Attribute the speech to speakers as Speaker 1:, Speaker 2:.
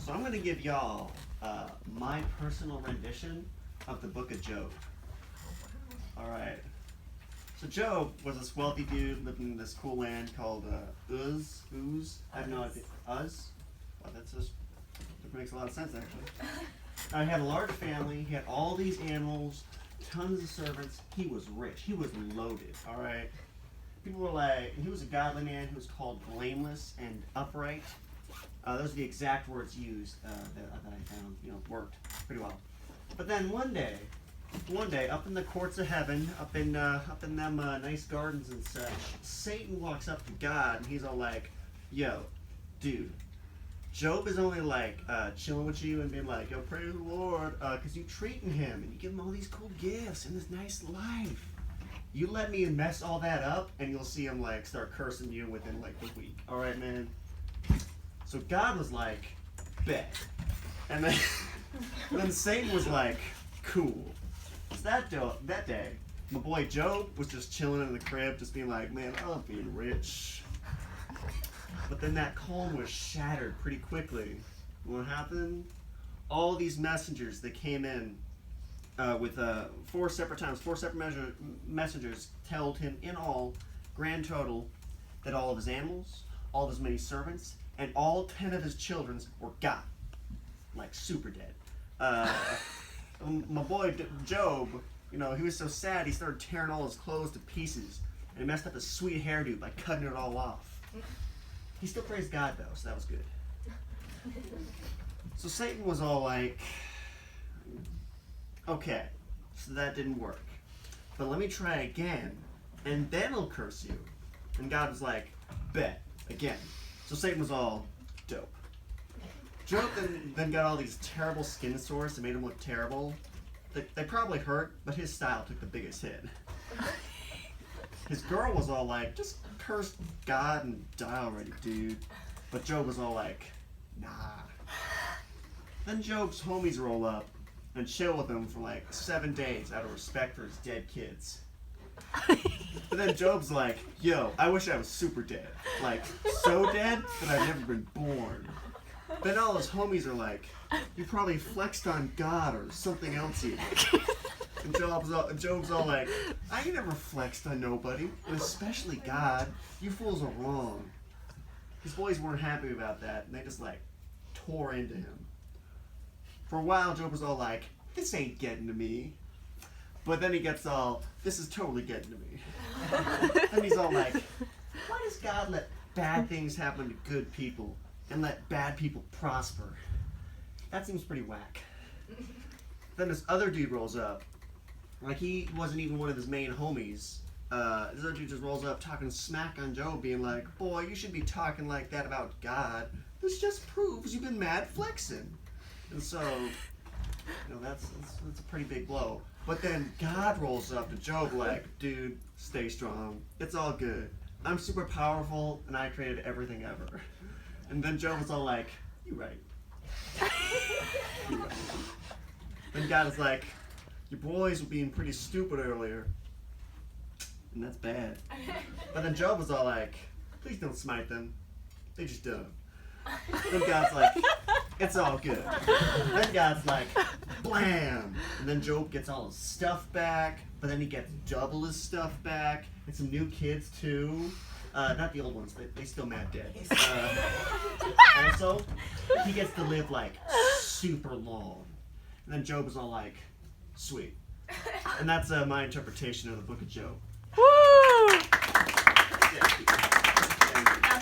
Speaker 1: So I'm going to give y'all my personal rendition of the book of Job. All right. So Job was this wealthy dude living in this cool land called Uz. I have no idea. Uz? Well, that makes a lot of sense, actually. He had a large family. He had all these animals, tons of servants. He was rich. He was loaded, all right? People were like, he was a godly man who was called blameless and upright. Those are the exact words used that I found, worked pretty well. But then one day, up in the courts of heaven, up in them nice gardens and such, Satan walks up to God and he's all like, "Yo, dude, Job is only like chilling with you and being like, yo, praise the Lord, because you treating him and you give him all these cool gifts and this nice life. You let me mess all that up and you'll see him like start cursing you within like a week. All right, man." So God was like, "Bet," and then Satan was like, "Cool." So that day, my boy Job was just chilling in the crib, just being like, "Man, I love being rich." But then that calm was shattered pretty quickly. What happened? All these messengers that came in with 4 separate messengers told him in all, grand total, that all of his animals, all of his many servants, and all 10 of his children were gone. Like super dead. My boy Job, he was so sad he started tearing all his clothes to pieces. And he messed up his sweet hairdo by cutting it all off. He still praised God though, so that was good. So Satan was all like, "Okay, so that didn't work. But let me try again, and then I'll curse you." And God was like, "Bet, again." So Satan was all, "Dope." Job then got all these terrible skin sores that made him look terrible. They probably hurt, but his style took the biggest hit. His girl was all like, "Just curse God and die already, dude." But Job was all like, "Nah." Then Job's homies roll up and chill with him for like 7 days out of respect for his dead kids. But then Job's like, "Yo, I wish I was super dead. Like, so dead that I've never been born." Then all his homies are like, "You probably flexed on God or something else even." And Job's all like, "I ain't never flexed on nobody, and especially God. You fools are wrong." His boys weren't happy about that, and they just like tore into him. For a while, Job was all like, "This ain't getting to me." But then he gets all, "This is totally getting to me." Then he's all like, "Why does God let bad things happen to good people and let bad people prosper? That seems pretty whack." Then this other dude rolls up. Like, he wasn't even one of his main homies. This other dude just rolls up talking smack on Job, being like, "Boy, you should be talking like that about God. This just proves you've been mad flexing." And so, that's a pretty big blow. But then God rolls up to Job like, "Dude, stay strong. It's all good. I'm super powerful, and I created everything ever." And then Job was all like, "You right. You right." Then God is like, "Your boys were being pretty stupid earlier, and that's bad." But then Job was all like, "Please don't smite them. They just dumb." Then God's like, "It's all good." Then God's like, blam! And then Job gets all his stuff back, but then he gets double his stuff back, and some new kids too. Not the old ones, they still mad dead. Also, he gets to live like super long. And then Job is all like, "Sweet." And that's my interpretation of the book of Job.
Speaker 2: Woo!
Speaker 1: Yeah.